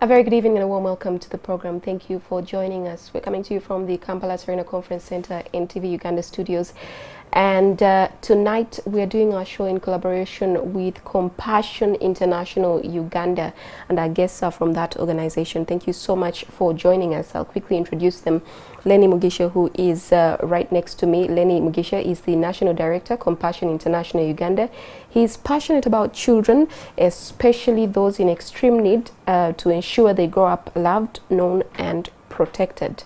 A very good evening and a warm welcome to the program. Thank you for joining us. We're coming to you from the Kampala Serena Conference Center in TV Uganda studios. And tonight we're doing our show in collaboration with Compassion International Uganda, and our guests are from that organization. Thank you so much for joining us. I'll quickly introduce them. Lenny Mugisha, who is right next to me. Lenny Mugisha is the National Director, Compassion International Uganda. He's passionate about children, especially those in extreme need, to ensure they grow up loved, known, and protected.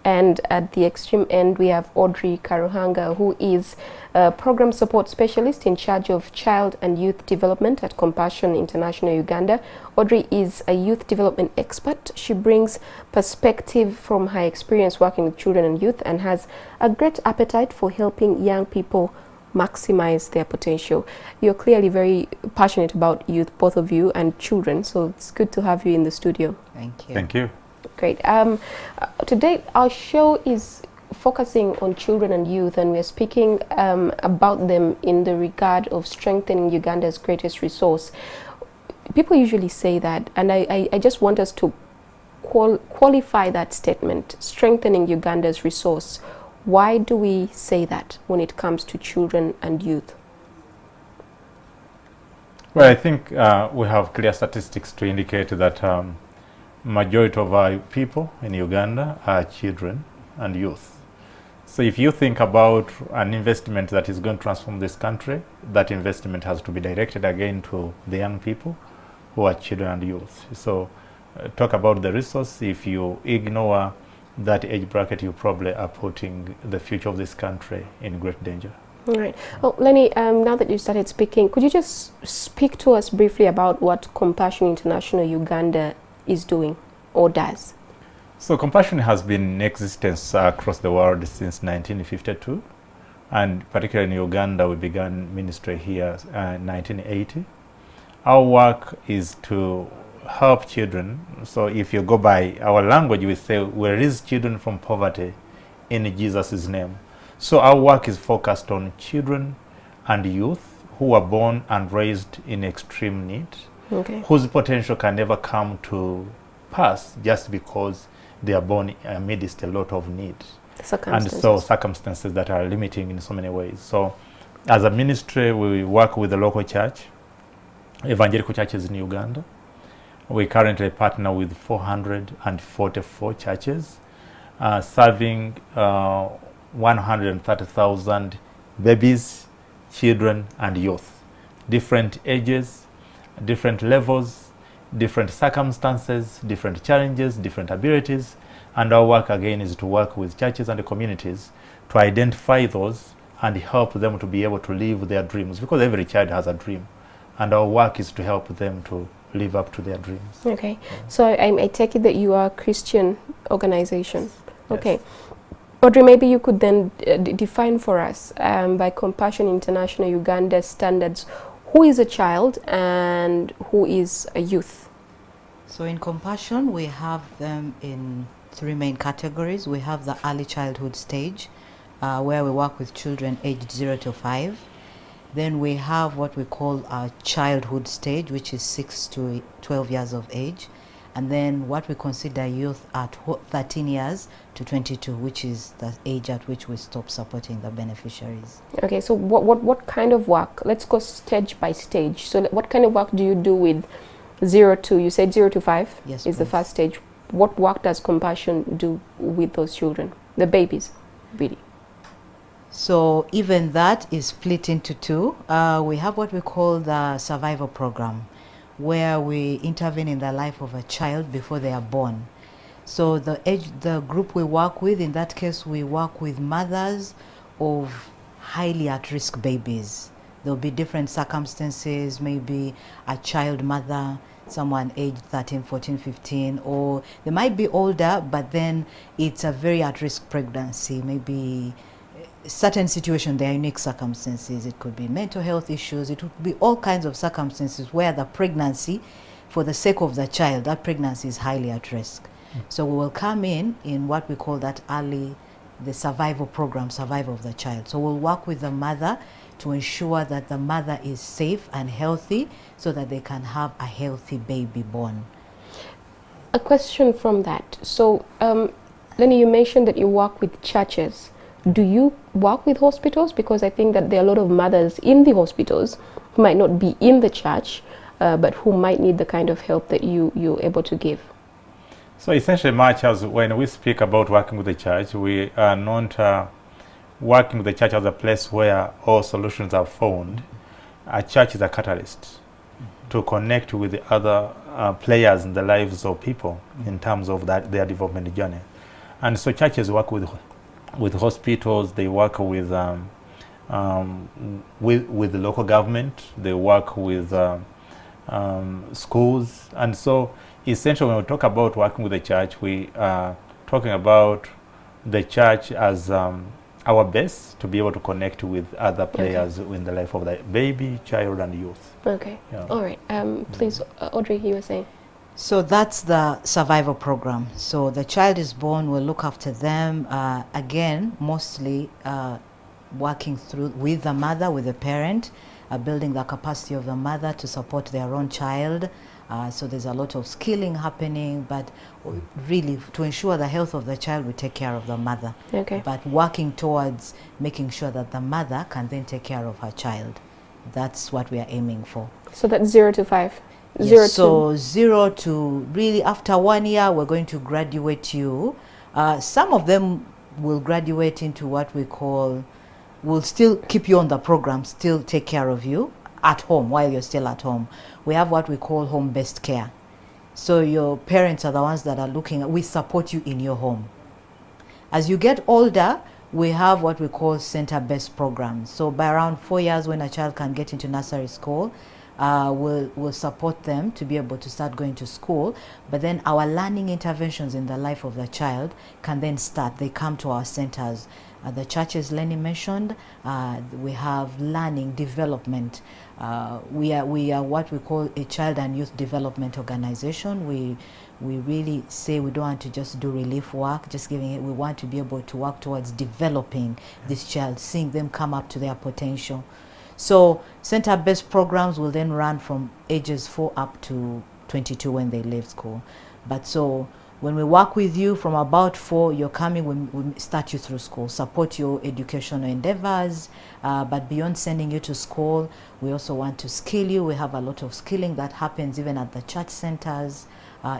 And at the extreme end, we have Audrey Karuhanga, who is a program support specialist in charge of child and youth development at Compassion International Uganda. Audrey is a youth development expert. She brings perspective from her experience working with children and youth and has a great appetite for helping young people maximize their potential. You're clearly very passionate about youth, both of you, and children, so it's good to have you in the studio. Thank you. Thank you. Great. Today our show is focusing on children and youth, and we're speaking about them in the regard of strengthening Uganda's greatest resource. People usually say that, and I just want us to qualify that statement, strengthening Uganda's resource. Why do we say that when it comes to children and youth? Well, I think we have clear statistics to indicate that majority of our people in Uganda are children and youth. So if you think about an investment that is going to transform this country, that investment has to be directed again to the young people who are children and youth. So talk about the resource. If you ignore that age bracket, you probably are putting the future of this country in great danger. All right. Oh, Lenny, now that you started speaking, could you just speak to us briefly about what Compassion International Uganda is doing or does? So Compassion has been in existence across the world since 1952, and particularly in Uganda we began ministry here in 1980. Our work is to help children. So if you go by our language, we say we raise children from poverty in Jesus' name. So our work is focused on children and youth who are born and raised in extreme need, whose potential can never come to pass just because they are born amidst a lot of need. And so circumstances that are limiting in so many ways. So as a ministry, we work with the local church, evangelical churches in Uganda. We currently partner with 444 churches, serving 130,000 babies, children, and youth. Different ages, different levels, different circumstances, different challenges, different abilities. And our work again is to work with churches and the communities to identify those and help them to be able to live their dreams, because every child has a dream. And our work is to help them to live up to their dreams. Okay. So I take it that you are a Christian organization. Okay. Yes. Audrey, maybe you could then define for us, by Compassion International Uganda standards, who is a child and who is a youth? So in Compassion, we have them in three main categories. We have the early childhood stage, where we work with children aged 0 to 5. Then we have what we call our childhood stage, which is 6 to 12 years of age. And then what we consider youth at 13 years to 22, which is the age at which we stop supporting the beneficiaries. Okay, so what kind of work? Let's go stage by stage. So what kind of work do you do with 0 to, you said 0 to 5 yes, is please. the first stage. What work does Compassion do with those children, the babies, really? So even that is split into two. We have what we call the survival program, where we intervene in the life of a child before they are born. So the group we work with, in that case, we work with mothers of highly at-risk babies. There'll be different circumstances, maybe a child mother, someone aged 13, 14, 15, or they might be older, but then it's a very at-risk pregnancy, maybe certain situation, their unique circumstances. It could be mental health issues. It would be all kinds of circumstances where the pregnancy, for the sake of the child, that pregnancy is highly at risk. So we will come in what we call that the survival program, survival of the child. So we'll work with the mother to ensure that the mother is safe and healthy so that they can have a healthy baby born. A question from that. So, Lenny, you mentioned that you work with churches. Do you work with hospitals? Because I think that there are a lot of mothers in the hospitals who might not be in the church, but who might need the kind of help that you're able to give. So essentially, much as when we speak about working with the church, we are not working with the church as a place where all solutions are found. A church is a catalyst to connect with the other players in the lives of people in terms of their development journey. And so churches work with hospitals, they work with the local government, they work with schools. And so essentially when we talk about working with the church, we are talking about the church as our base to be able to connect with other players in the life of the baby, child, and youth. Okay. Yeah. All right. Please, Audrey, you were saying. So that's the survival program. So the child is born, we'll look after them, again, mostly working through with the mother, with the parent, building the capacity of the mother to support their own child. So there's a lot of skilling happening, but really to ensure the health of the child, we take care of the mother. Okay. But working towards making sure that the mother can then take care of her child. That's what we are aiming for. So that's 0 to 5? Yes, so 0 to really after 1 year, we're going to graduate you. Some of them will graduate into what we call, we'll still keep you on the program, still take care of you at home while you're still at home. We have what we call home-based care. So your parents are the ones that are looking at, we support you in your home. As you get older, we have what we call center-based programs. So by around 4 years, when a child can get into nursery school, we'll support them to be able to start going to school. But then our learning interventions in the life of the child can then start. They come to our centers. The churches Lenny mentioned, we have learning development. We are what we call a child and youth development organization. We really say we don't want to just do relief work, just giving it. We want to be able to work towards developing this child, seeing them come up to their potential. So center-based programs will then run from ages 4 up to 22 when they leave school. But so when we work with you from about 4, you're coming, we start you through school, support your educational endeavors, but beyond sending you to school, we also want to skill you. We have a lot of skilling that happens even at the church centers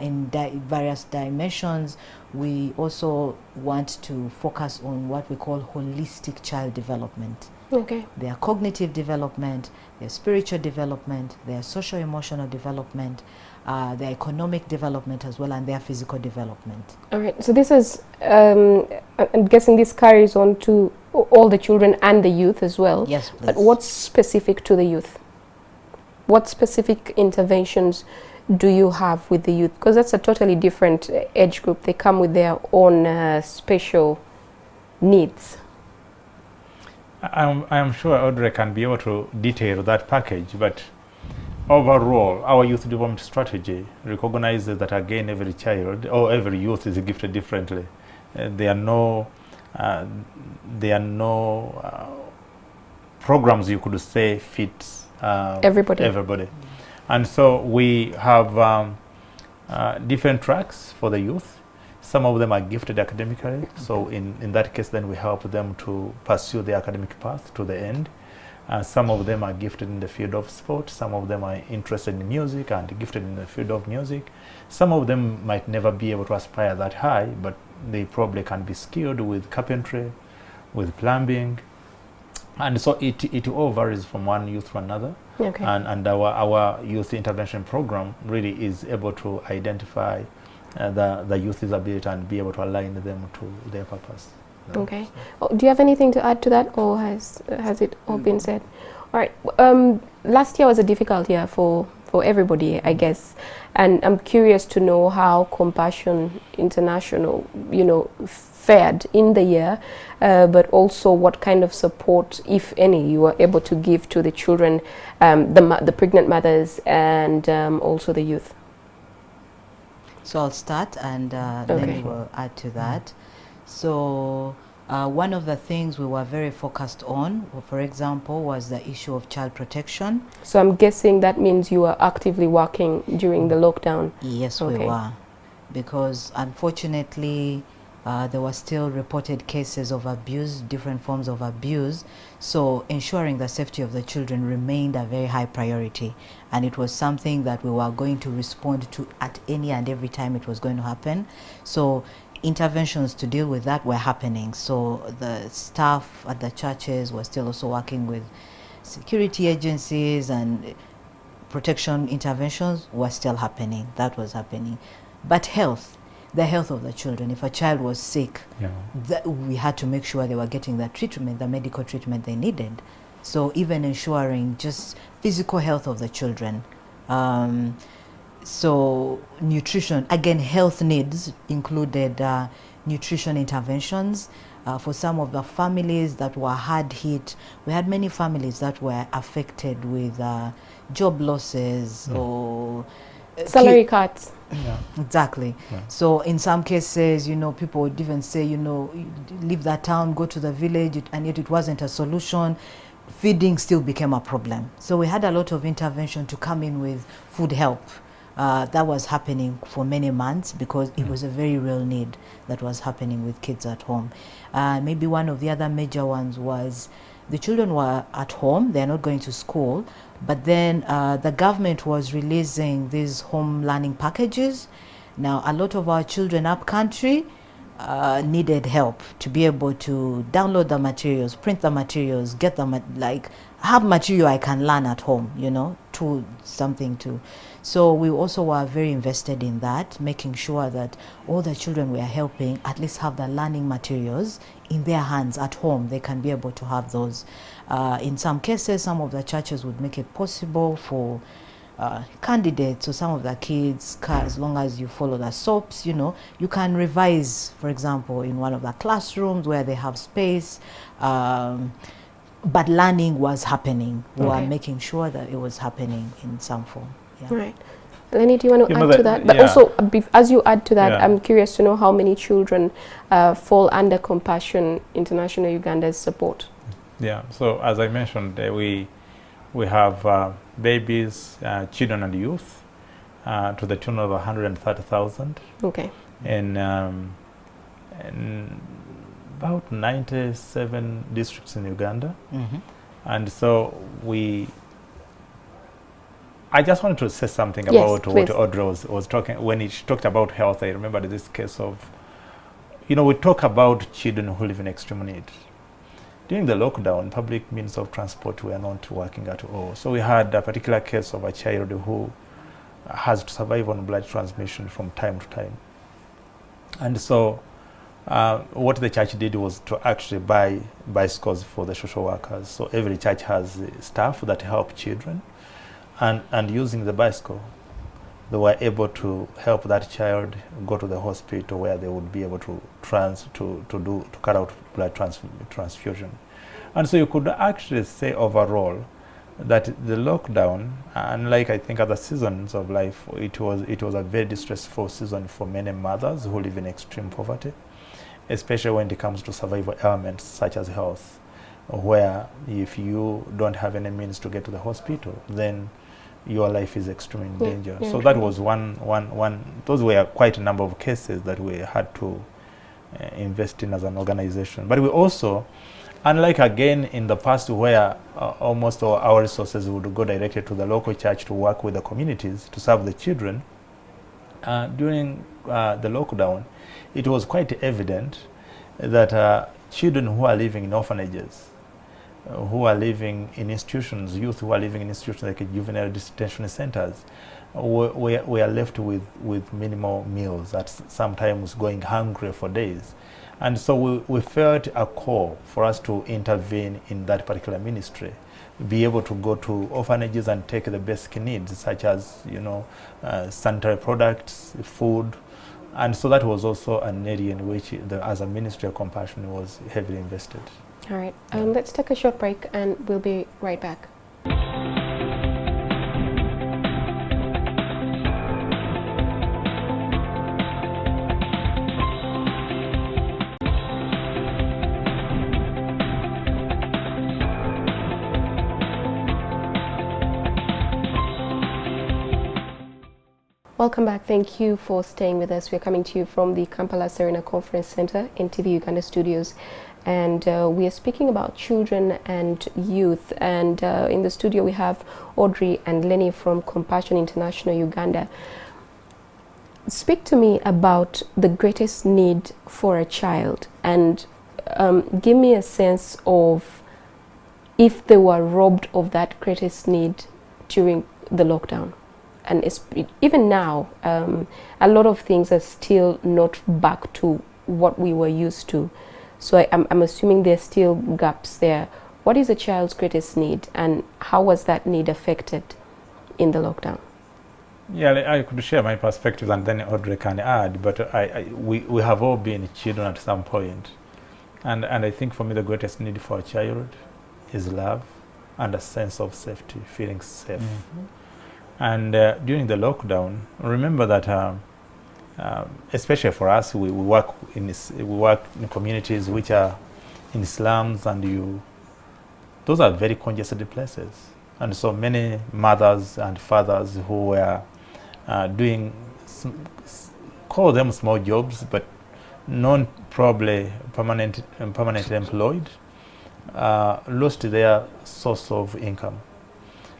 in various dimensions. We also want to focus on what we call holistic child development. Okay. Their cognitive development, their spiritual development, their social emotional development, their economic development as well, and their physical development. All right. So this is, I'm guessing this carries on to all the children and the youth as well. Yes, please. But what's specific to the youth? What specific interventions do you have with the youth? Because that's a totally different age group. They come with their own special needs. I'm sure Audrey can be able to detail that package, but overall, our youth development strategy recognizes that again, every child or every youth is gifted differently. There are no programs you could say fit everybody. And so we have different tracks for the youth. Some of them are gifted academically, so in that case then we help them to pursue the academic path to the end. Some of them are gifted in the field of sport, some of them are interested in music and gifted in the field of music. Some of them might never be able to aspire that high, but they probably can be skilled with carpentry, with plumbing. And so it all varies from one youth to another. Okay. And our youth intervention program really is able to identify the youth's ability and be able to align them to their purpose. Okay. Oh, do you have anything to add to that, or has it all been said? All right. Last year was a difficult year for everybody, I guess, and I'm curious to know how Compassion International, fared in the year, but also what kind of support, if any, you were able to give to the children, the pregnant mothers, and also the youth. So I'll start and then we will add to that. So one of the things we were very focused on, for example, was the issue of child protection. So I'm guessing that means you were actively working during the lockdown. Yes, we were. because unfortunately there were still reported cases of abuse, different forms of abuse. So ensuring the safety of the children remained a very high priority, and it was something that we were going to respond to at any and every time it was going to happen. So interventions to deal with that were happening. So the staff at the churches were still also working with security agencies, and protection interventions were still happening. That was happening. But the health of the children, if a child was sick, we had to make sure they were getting the treatment, the medical treatment they needed. So even ensuring just physical health of the children. So nutrition, again, health needs included nutrition interventions. For some of the families that were hard hit, we had many families that were affected with job losses or salary cuts. Yeah. Exactly. Yeah. So in some cases, people would even say, leave that town, go to the village, and yet it wasn't a solution. Feeding still became a problem. So we had a lot of intervention to come in with food help. That was happening for many months because it was a very real need that was happening with kids at home. Maybe one of the other major ones was the children were at home, they're not going to school, but then the government was releasing these home learning packages. Now, a lot of our children up country needed help to be able to download the materials, print the materials, get them, have material I can learn at home, to something to. So we also were very invested in that, making sure that all the children we are helping at least have the learning materials in their hands at home. They can be able to have those. In some cases, some of the churches would make it possible for candidates, so some of the kids, as long as you follow the SOPs, you can revise, for example, in one of the classrooms where they have space. But learning was happening. We were making sure that it was happening in some form. Yeah. Right. Lenny, do you want to add to that? But also, as you add to that, I'm curious to know how many children fall under Compassion International Uganda's support. Yeah. So as I mentioned, we have babies, children and youth to the tune of 130,000. Okay. In about 97 districts in Uganda. Mm-hmm. And so I just wanted to say something about what Audrey was talking, when she talked about health. I remember this case of, we talk about children who live in extreme need. During the lockdown, public means of transport were not working at all. So we had a particular case of a child who has to survive on blood transmission from time to time. And so what the church did was to actually buy bicycles for the social workers. So every church has staff that help children. And using the bicycle, they were able to help that child go to the hospital where they would be able to cut out blood transfusion. And so you could actually say overall that the lockdown, unlike I think other seasons of life, it was a very distressful season for many mothers who live in extreme poverty, especially when it comes to survival elements such as health, where if you don't have any means to get to the hospital, then your life is extremely in danger. So that was one. Those were quite a number of cases that we had to invest in as an organization. But we also, unlike again in the past where almost all our resources would go directly to the local church to work with the communities to serve the children, during the lockdown, it was quite evident that children who are living in orphanages, who are living in institutions, youth who are living in institutions like juvenile detention centers, we are left with minimal meals, at sometimes going hungry for days. And so we felt a call for us to intervene in that particular ministry, be able to go to orphanages and take the basic needs such as sanitary products, food. And so that was also an area in which as a Ministry of Compassion was heavily invested. All right, let's take a short break and we'll be right back. Welcome back. Thank you for staying with us. We're coming to you from the Kampala Serena Conference Center, NTV Uganda Studios. And we are speaking about children and youth. And in the studio, we have Audrey and Lenny from Compassion International Uganda. Speak to me about the greatest need for a child, and give me a sense of if they were robbed of that greatest need during the lockdown. And even now, a lot of things are still not back to what we were used to. So I'm assuming there's still gaps there. What is a child's greatest need, and how was that need affected in the lockdown? Yeah, I could share my perspectives and then Audrey can add, but we have all been children at some point. And I think for me the greatest need for a child is love and a sense of safety, feeling safe. And during the lockdown, remember that especially for us, we work in communities which are in slums, and those are very congested places. And so many mothers and fathers who were doing, call them small jobs, but non probably permanently employed, lost their source of income.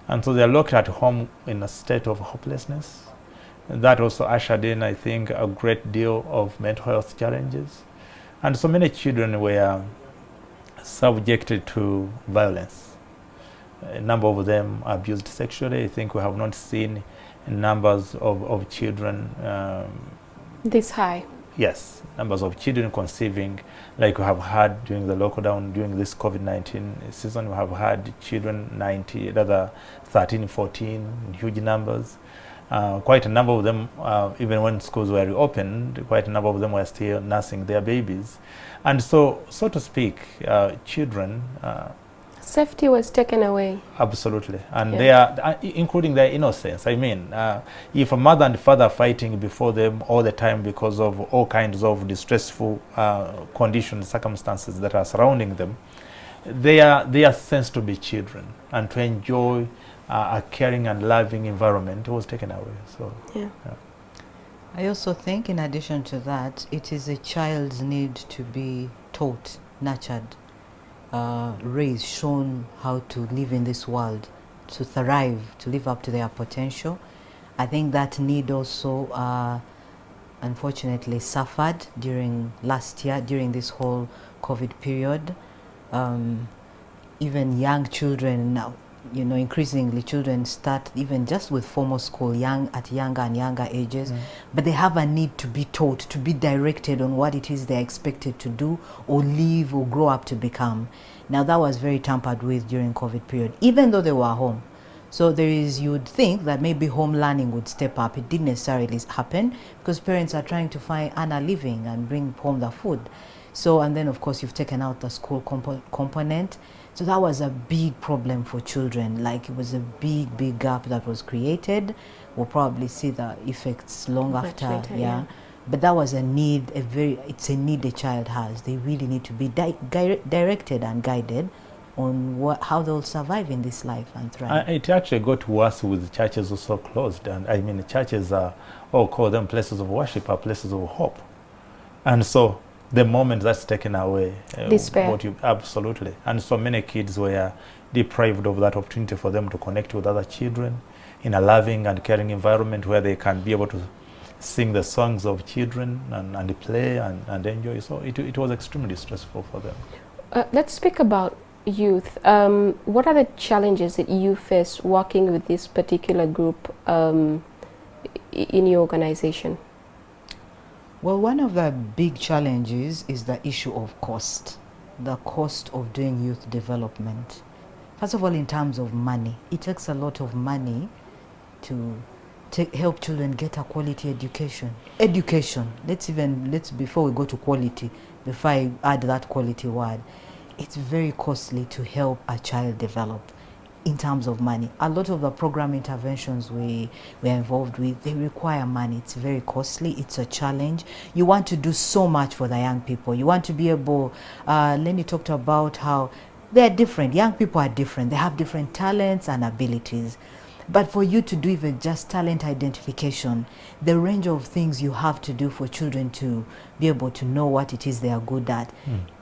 And so they're locked at home in a state of hopelessness. That also ushered in, I think, a great deal of mental health challenges. And so many children were subjected to violence. A number of them abused sexually. I think we have not seen numbers of children. This high? Yes, numbers of children conceiving, like we have had during the lockdown, during this COVID-19 season. We have had children 13, 14, in huge numbers. Quite a number of them, even when schools were reopened, quite a number of them were still nursing their babies. And so to speak, children... safety was taken away. Absolutely. And they are, including their innocence. I mean, if a mother and father are fighting before them all the time because of all kinds of distressful conditions, circumstances that are surrounding them, they are sensed to be children, and to enjoy a caring and loving environment was taken away. So I also think, in addition to that, it is a child's need to be taught, nurtured, raised, shown how to live in this world, to thrive, to live up to their potential. I think that need also unfortunately suffered during last year, during this whole COVID period. Even young children now, increasingly children start even just with formal school at younger and younger ages, but they have a need to be taught, to be directed on what it is they're expected to do or live or grow up to become. Now that was very tampered with during COVID period, even though they were home. So you would think that maybe home learning would step up. It didn't necessarily happen because parents are trying to earn a living and bring home the food. So, and then of course you've taken out the school component. So that was a big problem for children. Like, it was a big gap that was created. We'll probably see the effects long after. Later, but that was a need, it's a need a child has. They really need to be directed and guided on how they'll survive in this life and thrive. It actually got worse with churches also closed. And I mean, churches call them places of worship, are places of hope. And so the moment that's taken away, despair. Absolutely. And so many kids were deprived of that opportunity for them to connect with other children in a loving and caring environment where they can be able to sing the songs of children and play and enjoy. So it was extremely stressful for them. Let's speak about youth. What are the challenges that you face working with this particular group in your organization? Well, one of the big challenges is the issue of cost, the cost of doing youth development. First of all, in terms of money, it takes a lot of money to help children get a quality education. Let's before we go to quality, before I add that quality word, it's very costly to help a child develop in terms of money. A lot of the program interventions we're involved with, they require money. It's very costly. It's a challenge. You want to do so much for the young people. You want to be able, Lenny talked about how they're different. Young people are different. They have different talents and abilities. But for you to do even just talent identification, the range of things you have to do for children to be able to know what it is they are good at,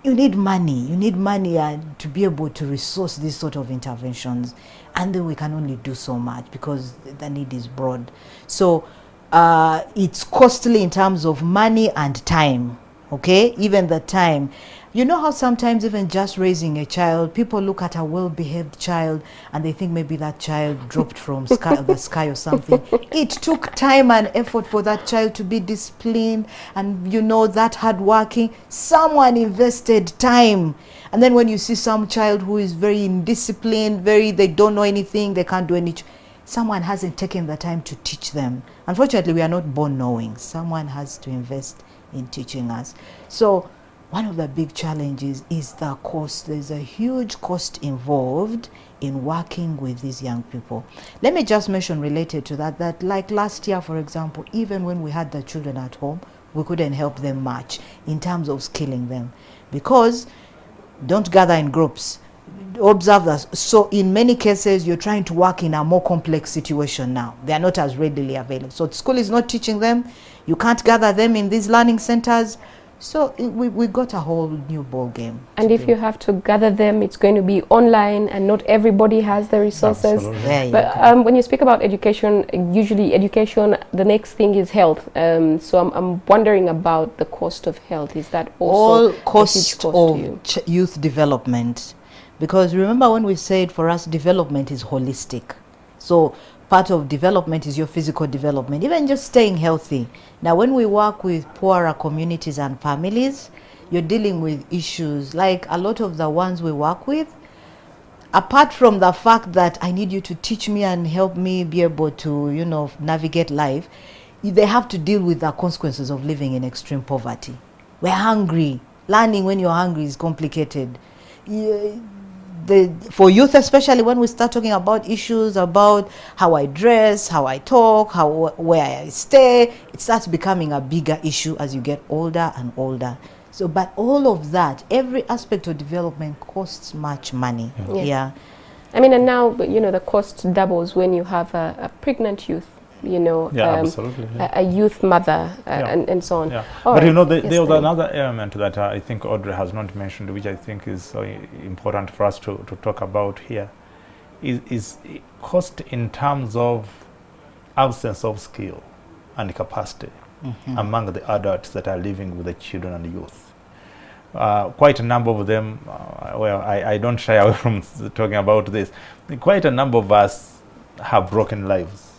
you need money. You need money to be able to resource these sort of interventions. And then we can only do so much because the need is broad. So it's costly in terms of money and time. Okay, even the time. You know how sometimes even just raising a child, people look at a well-behaved child and they think maybe that child dropped from the sky or something. It took time and effort for that child to be disciplined and, you know, that hardworking. Someone invested time. And then when you see some child who is very indisciplined, they don't know anything, they can't do anything, someone hasn't taken the time to teach them. Unfortunately, we are not born knowing. Someone has to invest in teaching us. So one of the big challenges is the cost. There's a huge cost involved in working with these young people. Let me just mention related to that like last year, for example, even when we had the children at home, we couldn't help them much in terms of skilling them, because don't gather in groups. Observe that. So in many cases, you're trying to work in a more complex situation now. They are not as readily available. So school is not teaching them. You can't gather them in these learning centers. So we got a whole new ball game. And if you have to gather them, it's going to be online, and not everybody has the resources. But when you speak about education, usually education, the next thing is health. So I'm wondering about the cost of health. Is that also all cost of youth development? Because remember when we said for us development is holistic. So part of development is your physical development, even just staying healthy. Now when we work with poorer communities and families, you're dealing with issues like a lot of the ones we work with, apart from the fact that I need you to teach me and help me be able to, you know, navigate life, they have to deal with the consequences of living in extreme poverty. We're hungry. Learning when you're hungry is complicated. For youth, especially when we start talking about issues about how I dress, how I talk, where I stay, it starts becoming a bigger issue as you get older and older. So, but all of that, every aspect of development costs much money. Yeah. I mean, and now, you know, the cost doubles when you have a pregnant youth, you know, absolutely, a youth mother, and so on. Yeah. But you know, there was another element that I think Audrey has not mentioned, which I think is so important for us to talk about here, is cost in terms of absence of skill and capacity among the adults that are living with the children and youth. Quite a number of them, well, I don't shy away from talking about this, quite a number of us have broken lives.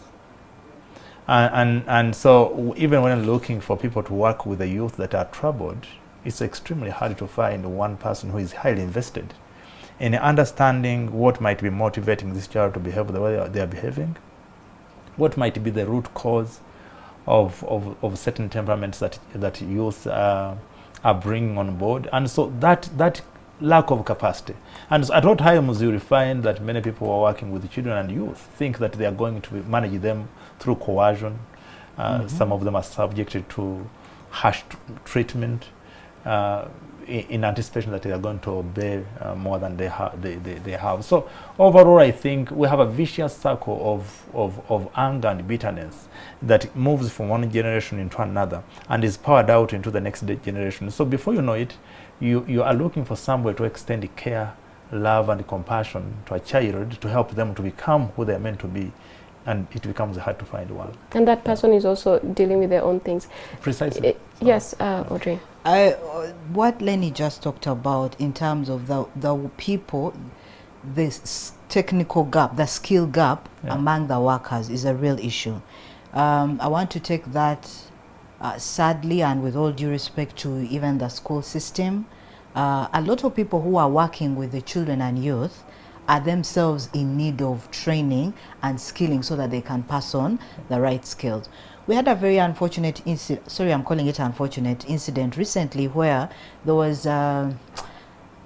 And so even when looking for people to work with the youth that are troubled, it's extremely hard to find one person who is highly invested in understanding what might be motivating this child to behave the way they are behaving, what might be the root cause of certain temperaments that youth are bringing on board. And so that lack of capacity. And at all times you will find that many people who are working with children and youth think that they are going to manage them through coercion. Some of them are subjected to harsh treatment in anticipation that they are going to obey more than they have. So overall, I think we have a vicious circle of anger and bitterness that moves from one generation into another and is poured out into the next generation. So before you know it, you are looking for somewhere to extend care, love, and compassion to a child to help them to become who they are meant to be. And it becomes hard to find one. And that person is also dealing with their own things. Precisely. Yes, Audrey. What Lenny just talked about in terms of the people, this technical gap, the skill gap among the workers is a real issue. I want to take that sadly and with all due respect to even the school system. A lot of people who are working with the children and youth are themselves in need of training and skilling so that they can pass on the right skills. We had a very unfortunate incident, sorry, I'm calling it unfortunate incident recently, where there was a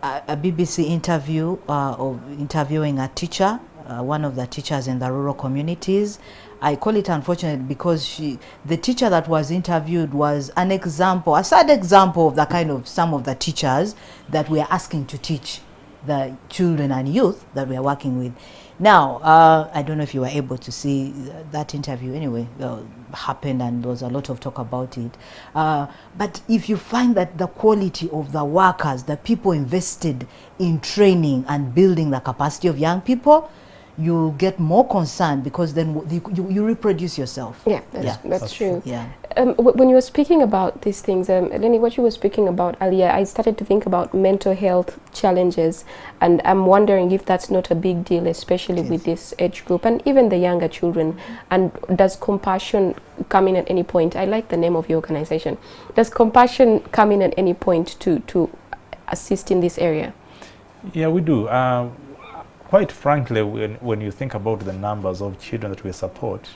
BBC interview of interviewing a teacher, one of the teachers in the rural communities. I call it unfortunate because the teacher that was interviewed was an example, a sad example of the kind of some of the teachers that we are asking to teach the children and youth that we are working with. Now, I don't know if you were able to see that interview anyway, happened, and there was a lot of talk about it. But if you find that the quality of the workers, the people invested in training and building the capacity of young people, you get more concerned, because then you reproduce yourself. Yeah, that's true. Yeah. When you were speaking about these things, Lenny, what you were speaking about earlier, I started to think about mental health challenges, and I'm wondering if that's not a big deal, especially with this age group and even the younger children. And does compassion come in at any point? I like the name of your organization. Does compassion come in at any point to assist in this area? Yeah, we do. Quite frankly, when you think about the numbers of children that we support,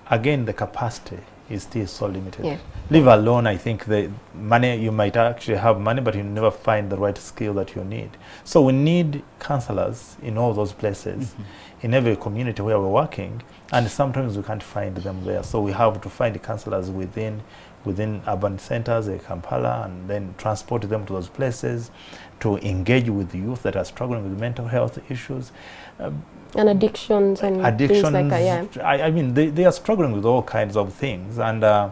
again, the capacity is still so limited. Yeah. Leave alone, I think, the money, you might actually have money, but you never find the right skill that you need. So we need counselors in all those places, in every community where we're working, and sometimes we can't find them there. So we have to find the counselors within urban centers like Kampala, and then transport them to those places to engage with the youth that are struggling with mental health issues. And addictions and things like that, yeah. I mean, they are struggling with all kinds of things, and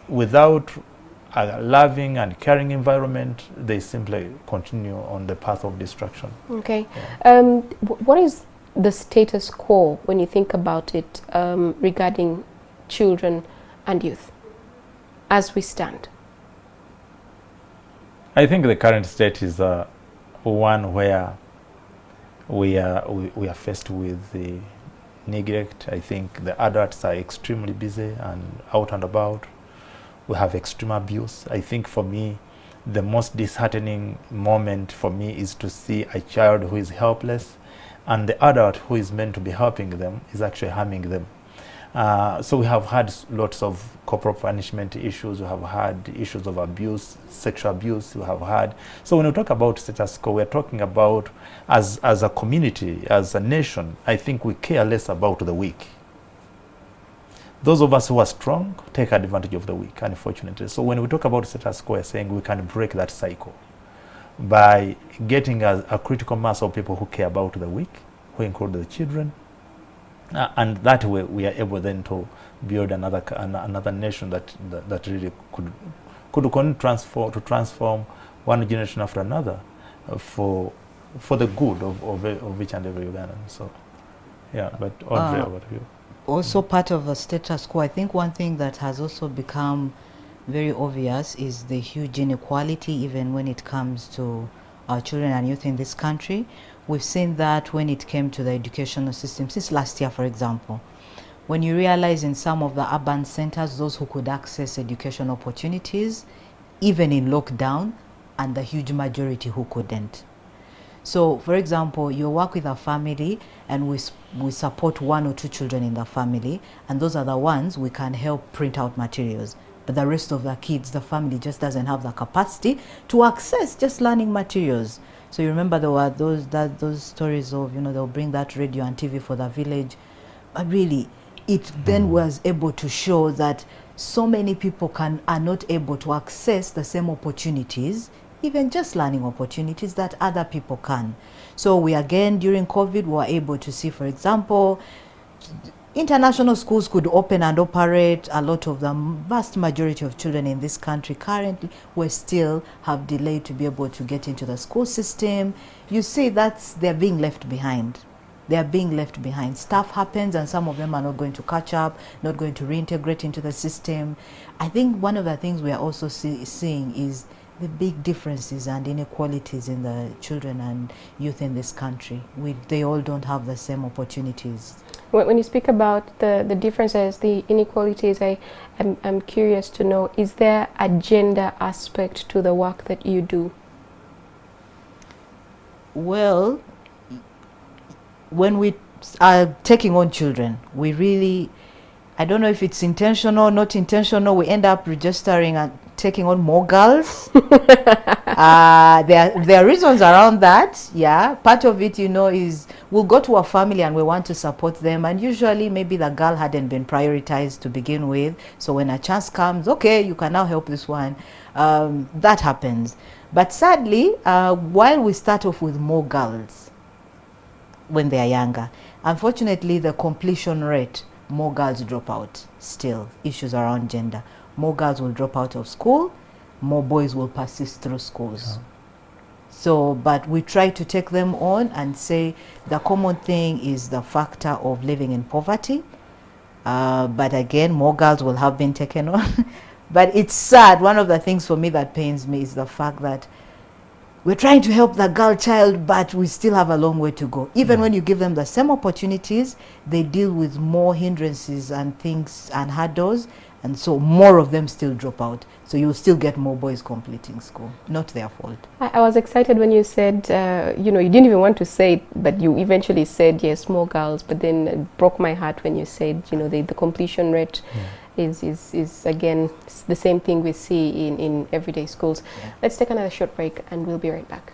without a loving and caring environment, they simply continue on the path of destruction. Okay. Yeah. What is the status quo when you think about it regarding children and youth as we stand? I think the current state is one where we are faced with the neglect. I think the adults are extremely busy and out and about. We have extreme abuse. I think for me, the most disheartening moment for me is to see a child who is helpless, and the adult who is meant to be helping them is actually harming them. So we have had lots of corporal punishment issues. We have had issues of abuse, sexual abuse. We have had. So when we talk about status quo, we're talking about as a community, as a nation. I think we care less about the weak. Those of us who are strong take advantage of the weak, unfortunately. So when we talk about status quo, we're saying we can break that cycle by getting a critical mass of people who care about the weak, who include the children. And that way we are able then to build another nation that really could transform one generation after another for the good of each and every Ugandan. So yeah, but Audrey, what about you? Also part of the status quo, I think one thing that has also become very obvious is the huge inequality, even when it comes to our children and youth in this country. We've seen that when it came to the educational system since last year, for example, when you realize in some of the urban centers, those who could access education opportunities, even in lockdown, and the huge majority who couldn't. So, for example, you work with a family and we support 1 or 2 children in the family, and those are the ones we can help print out materials. But the rest of the kids, the family just doesn't have the capacity to access just learning materials. So you remember there were those stories of, they'll bring that radio and TV for the village. But really, it then was able to show that so many people are not able to access the same opportunities, even just learning opportunities that other people can. So we again, during COVID, were able to see, for example, international schools could open and operate. A lot of the vast majority of children in this country currently will still have delayed to be able to get into the school system. You see they're being left behind. They are being left behind. Stuff happens and some of them are not going to catch up, not going to reintegrate into the system. I think one of the things we are also seeing is the big differences and inequalities in the children and youth in this country. They all don't have the same opportunities. When you speak about the differences, the inequalities, I'm curious to know, is there a gender aspect to the work that you do? Well, when we are taking on children, we really, I don't know if it's intentional, not intentional, we end up registering and taking on more girls. There are reasons around that. Yeah, part of it, is we'll go to a family and we want to support them, and usually maybe the girl hadn't been prioritized to begin with. So when a chance comes, okay, you can now help this one. That happens. But sadly, while we start off with more girls when they are younger, unfortunately the completion rate, more girls drop out. Still, issues around gender. More girls will drop out of school, more boys will persist through schools. So, but we try to take them on and say the common thing is the factor of living in poverty. But again, more girls will have been taken on. But it's sad. One of the things for me that pains me is the fact that we're trying to help the girl child, but we still have a long way to go. Even when you give them the same opportunities, they deal with more hindrances and things and hurdles, and so more of them still drop out. So you'll still get more boys completing school. Not their fault. I was excited when you said, you know, you didn't even want to say it, but you eventually said, yes, more girls. But then it broke my heart when you said, you know, the completion rate is again the same thing we see in everyday schools. Yeah. Let's take another short break and we'll be right back.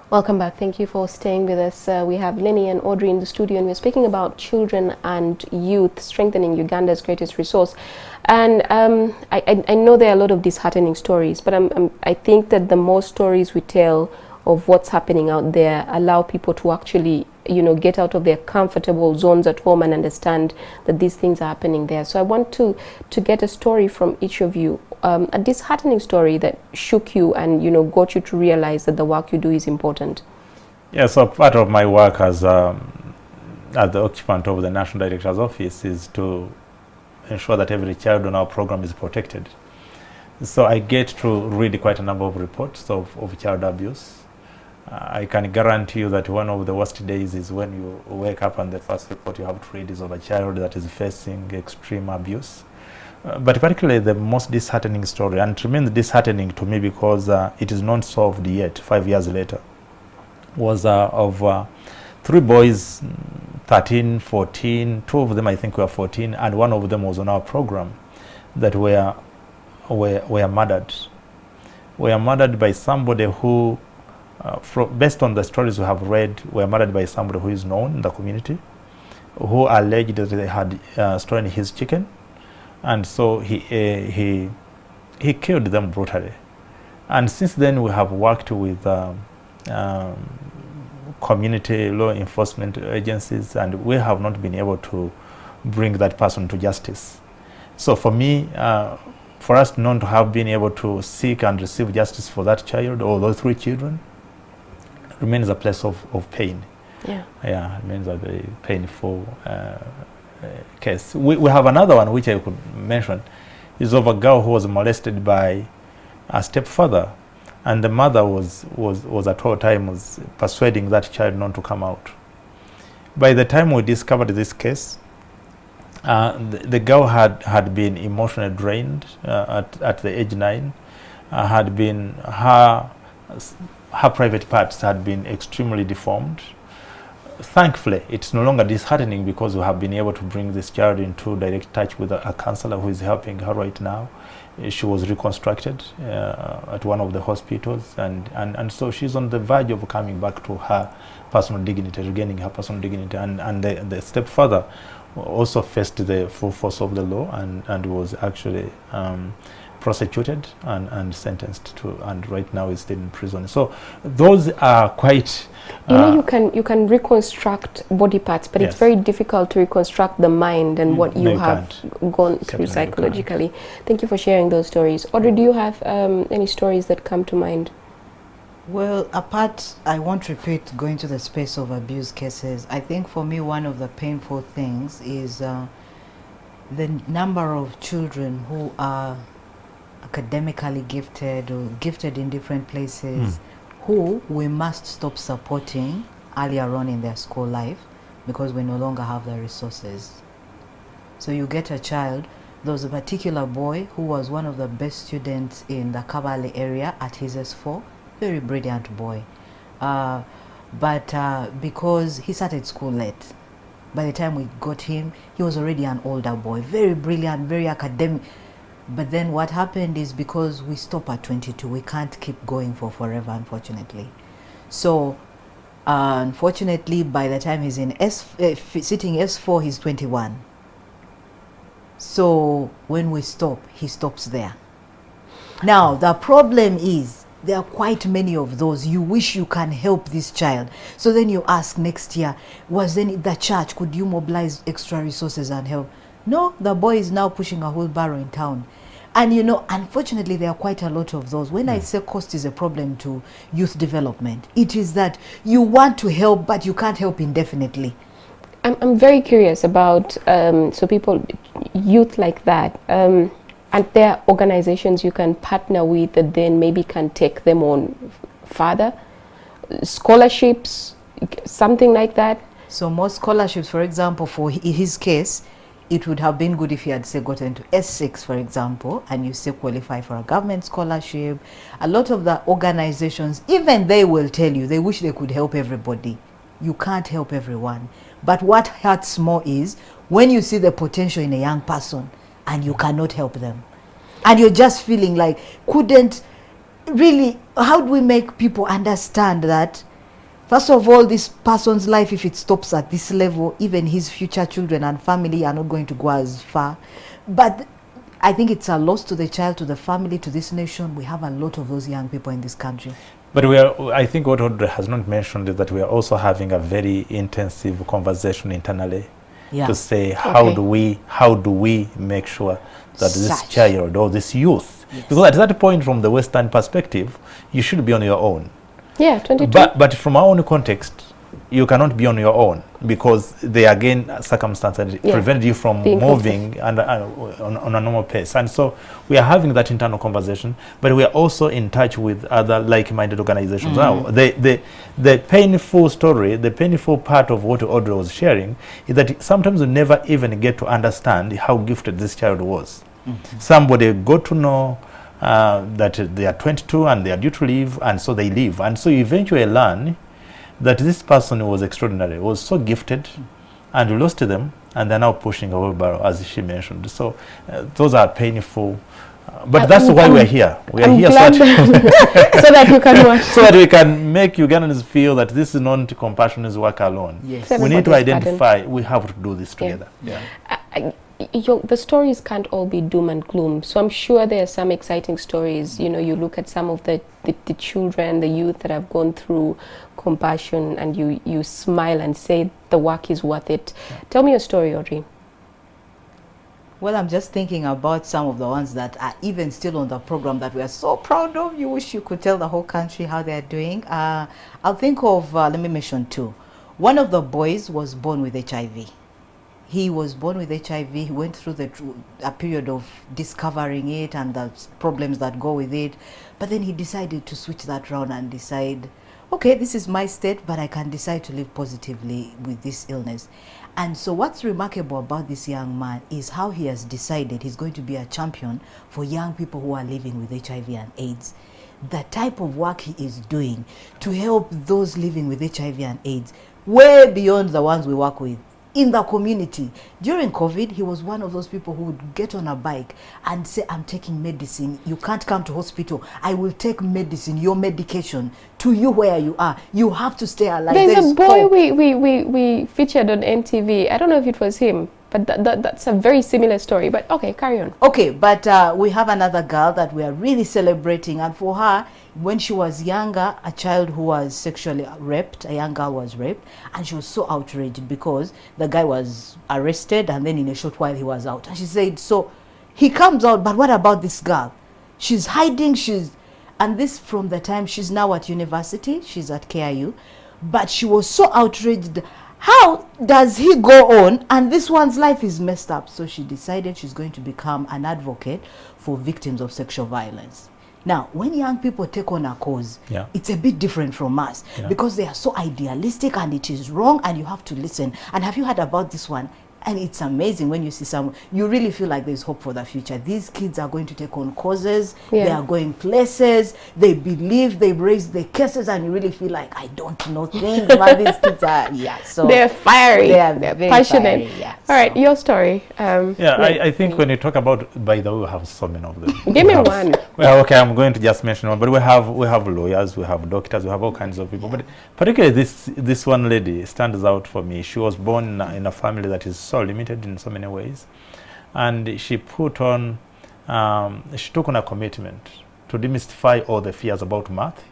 Welcome back. Thank you for staying with us. We have Lenny and Audrey in the studio, and we're speaking about children and youth strengthening Uganda's greatest resource. And I know there are a lot of disheartening stories, but I think that the more stories we tell of what's happening out there allow people to actually, you know, get out of their comfortable zones at home and understand that these things are happening there. So I want to get a story from each of you, a disheartening story that shook you and, you know, got you to realize that the work you do is important. Yeah, so part of my work as the occupant of the National Director's Office is to ensure that every child on our program is protected. So I get to read quite a number of reports of child abuse. I can guarantee you that one of the worst days is when you wake up and the first report you have to read is of a child that is facing extreme abuse. But particularly the most disheartening story, and it remains disheartening to me because it is not solved yet, 5 years later, was of 3 boys, 13, 14, 2 of them I think were 14, and one of them was on our program, that were murdered. Were murdered by somebody who, based on the stories we have read, were murdered by somebody who is known in the community, who alleged that they had stolen his chicken, and so he killed them brutally. And since then we have worked with community law enforcement agencies, and we have not been able to bring that person to justice. So for me, for us not to have been able to seek and receive justice for that child or those 3 children remains a place of pain. Yeah. Yeah, it remains a very painful case. We have another one which I could mention, is of a girl who was molested by a stepfather, and the mother was at all times persuading that child not to come out. By the time we discovered this case, the girl had been emotionally drained at the age 9. Had been her private parts had been extremely deformed. Thankfully, it's no longer disheartening because we have been able to bring this child into direct touch with a counselor who is helping her right now. She was reconstructed at one of the hospitals, and so she's on the verge of coming back to her personal dignity, regaining her personal dignity. And the stepfather also faced the full force of the law and was actually prosecuted and sentenced to, and right now is still in prison. So those are quite you know, you can reconstruct body parts, but yes, it's very difficult to reconstruct the mind and what you have gone through psychologically. Thank you for sharing those stories. Audrey, do you have any stories that come to mind? Well, apart, I won't repeat going to the space of abuse cases. I think for me one of the painful things is the number of children who are academically gifted or gifted in different places who we must stop supporting earlier on in their school life because we no longer have the resources. So you get a child, there was a particular boy who was one of the best students in the Kabale area at his S4, very brilliant boy, but because he started school late, By the time we got him, he was already an older boy, very brilliant, very academic. But then what happened is, because we stop at 22, we can't keep going for forever, unfortunately. So unfortunately, by the time he's in sitting S4, he's 21. So when we stop, he stops there. Now the problem is, there are quite many of those. You wish you can help this child. So then you ask next year, was then the church, could you mobilize extra resources and help? No, the boy is now pushing a wheelbarrow in town. And you know, unfortunately, there are quite a lot of those. When I say cost is a problem to youth development, it is that you want to help, but you can't help indefinitely. I'm very curious about, so people, youth like that, and there are organizations you can partner with that then maybe can take them on further, scholarships, something like that. So most scholarships, for example, for his case, it would have been good if he had, say, gotten to S6, for example, and you say qualify for a government scholarship. A lot of the organizations, even they will tell you, they wish they could help everybody. You can't help everyone. But what hurts more is when you see the potential in a young person and you cannot help them. And you're just feeling like, couldn't really, how do we make people understand that, first of all, this person's life, if it stops at this level, even his future children and family are not going to go as far. But I think it's a loss to the child, to the family, to this nation. We have a lot of those young people in this country. But I think what Audrey has not mentioned is that we are also having a very intensive conversation internally to say, how do we make sure that this child or this youth, because at that point, from the Western perspective, you should be on your own. Yeah, 22. But from our own context, you cannot be on your own, because they again circumstances prevent you from moving and on a normal pace. And so we are having that internal conversation, but we are also in touch with other like-minded organizations. Now, the painful story, the painful part of what Audrey was sharing is that sometimes we never even get to understand how gifted this child was. Somebody got to know that they are 22 and they are due to leave, and so they leave. And so you eventually learn that this person was extraordinary, was so gifted, and we lost them, and they're now pushing a wheelbarrow, as she mentioned. So those are painful, but that's why we're here. We are here so that you can watch. So that we can make Ugandans feel that this is not compassionate work alone. Yes. We need to identify, we have to do this together. The stories can't all be doom and gloom, so I'm sure there are some exciting stories. You know, you look at some of the children, the youth that have gone through compassion, and you smile and say the work is worth it. Tell me your story, Audrey. Well, I'm just thinking about some of the ones that are even still on the program that we are so proud of. You wish you could tell the whole country how they're doing. I'll think of, let me mention two. One of the boys was born with HIV. He was born with HIV. He went through a period of discovering it and the problems that go with it. But then he decided to switch that around and decide, okay, this is my state, but I can decide to live positively with this illness. And so what's remarkable about this young man is how he has decided he's going to be a champion for young people who are living with HIV and AIDS. The type of work he is doing to help those living with HIV and AIDS, way beyond the ones we work with in the community. During COVID, he was one of those people who would get on a bike and say, I'm taking medicine. You can't come to hospital. I will take medicine, your medication, to you where you are. You have to stay alive. There's a boy we featured on NTV. I don't know if it was him, but that's a very similar story. But okay, carry on. Okay, but we have another girl that we are really celebrating. And for her, when she was younger, a child who was sexually raped, a young girl was raped, and she was so outraged because the guy was arrested and then in a short while he was out. And she said, so he comes out, but what about this girl? She's hiding, and this from the time she's now at university, she's at KIU, but she was so outraged. How does he go on and this one's life is messed up? So she decided she's going to become an advocate for victims of sexual violence. Now, when young people take on a cause, it's a bit different from us because they are so idealistic and it is wrong and you have to listen. And have you heard about this one? And it's amazing when you see someone, you really feel like there's hope for the future. These kids are going to take on causes, Yeah. they are going places, they believe, they raise their cases, and you really feel like, I don't know things, but these kids are, so they're fiery, they're they're very passionate. fiery, yeah. All right, So- your story. I think when you talk about, by the way, we have so many of them. Give me one. Well, okay, I'm going to just mention one, but we have lawyers, we have doctors, we have all kinds of people. But particularly this one lady stands out for me. She was born in a family that is so limited in so many ways, and she took on a commitment to demystify all the fears about math.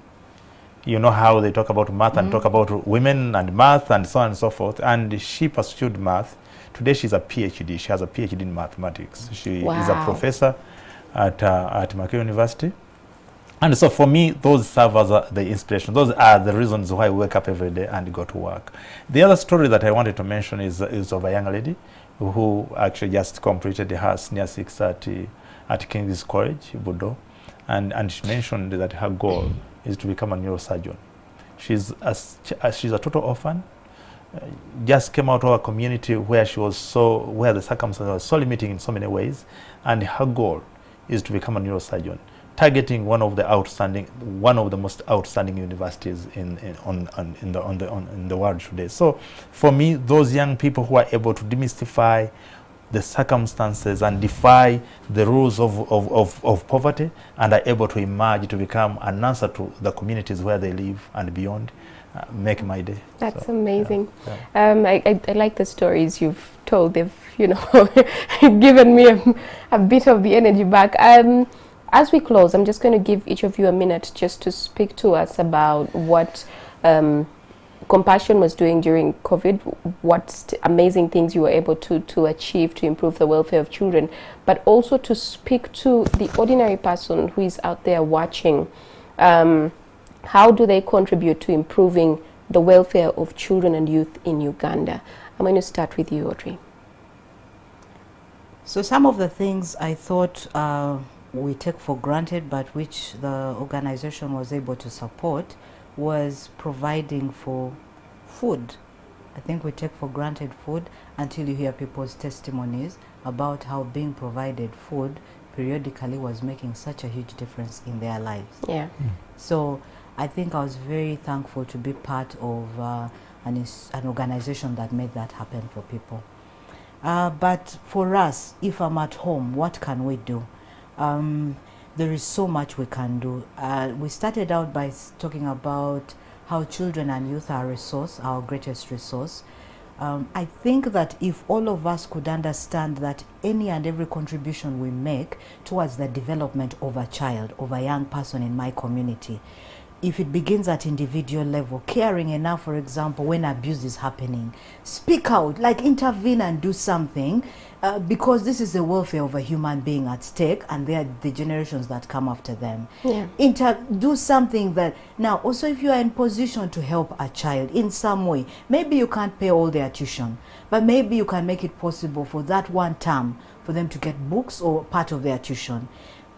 You know how they talk about math and talk about women and math and so on and so forth. And she pursued math. Today she's a PhD. She has a PhD in mathematics. She is a professor at Macquarie University. And so for me, those serve as the inspiration. Those are the reasons why I wake up every day and go to work. The other story that I wanted to mention is of a young lady who actually just completed her senior 6 at King's College, Budo. And she mentioned that her goal is to become a neurosurgeon. She's a total orphan. Just came out of a community where where the circumstances were so limiting in so many ways, and her goal is to become a neurosurgeon, targeting one of the most outstanding universities in the world today. So, for me, those young people who are able to demystify the circumstances and defy the rules of poverty and are able to emerge to become an answer to the communities where they live and beyond, make my day. That's So, amazing. yeah. I like the stories you've told. They've, given me a bit of the energy back. As we close, I'm just going to give each of you a minute just to speak to us about what Compassion was doing during COVID, what amazing things you were able to achieve to improve the welfare of children, but also to speak to the ordinary person who is out there watching. How do they contribute to improving the welfare of children and youth in Uganda? I'm going to start with you, Audrey. So some of the things I thought we take for granted, but which the organization was able to support, was providing for food. I think we take for granted food until you hear people's testimonies about how being provided food periodically was making such a huge difference in their lives. Yeah. So I think I was very thankful to be part of an organization that made that happen for people. But for us, if I'm at home, what can we do? There is so much we can do. We started out by talking about how children and youth are a resource, our greatest resource. I think that if all of us could understand that any and every contribution we make towards the development of a child, of a young person in my community, if it begins at individual level, caring enough, for example, when abuse is happening, speak out, like intervene and do something, because this is the welfare of a human being at stake, and they are the generations that come after them. Yeah. Do something that, now also if you are in position to help a child in some way, maybe you can't pay all their tuition, but maybe you can make it possible for that one term for them to get books or part of their tuition.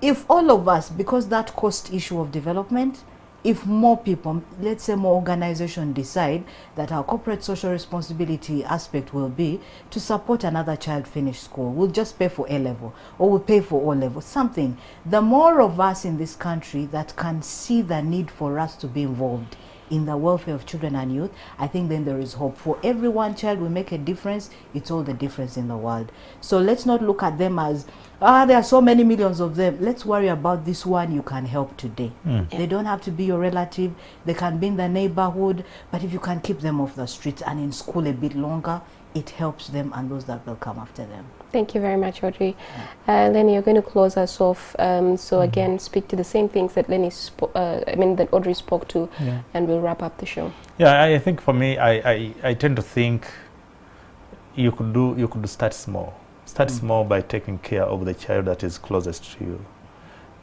If all of us, because that cost issue of development, if more people, let's say more organizations, decide that our corporate social responsibility aspect will be to support another child finish school, we'll just pay for A-level or we'll pay for O-level, something. The more of us in this country that can see the need for us to be involved in the welfare of children and youth, I think then there is hope. For every one child we make a difference, it's all the difference in the world. So let's not look at them as, there are so many millions of them. Let's worry about this one you can help today. They don't have to be your relative. They can be in the neighborhood. But if you can keep them off the streets and in school a bit longer, it helps them and those that will come after them. Thank you very much, Audrey. Lenny, you're going to close us off. So again, speak to the same things that that Audrey spoke to, and we'll wrap up the show. Yeah, I think for me, I tend to think you could start small. Start small by taking care of the child that is closest to you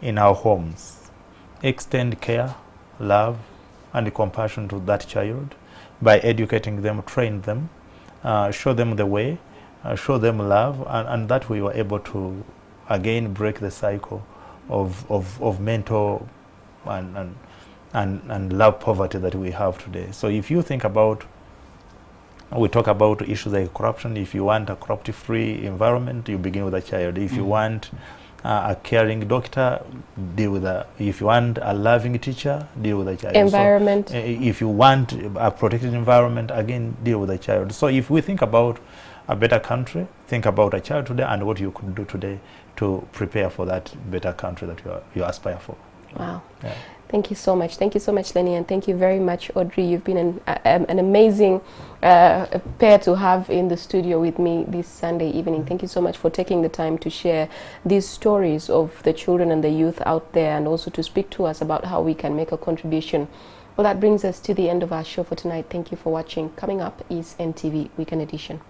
in our homes. Extend care, love, and compassion to that child by educating them, train them, show them the way, show them love, and that we were able to again break the cycle of mental and love poverty that we have today. So if you think about We talk about issues like corruption. If you want a corrupt-free environment, you begin with a child. If you want a caring doctor, deal with that. If you want a loving teacher, deal with a child. Environment. So, if you want a protected environment, again, deal with a child. So if we think about a better country, think about a child today and what you could do today to prepare for that better country that you aspire for. Wow. Yeah. Thank you so much. Thank you so much, Lenny, and thank you very much, Audrey. You've been an amazing pair to have in the studio with me this Sunday evening. Thank you so much for taking the time to share these stories of the children and the youth out there, and also to speak to us about how we can make a contribution. Well, that brings us to the end of our show for tonight. Thank you for watching. Coming up is NTV Weekend Edition.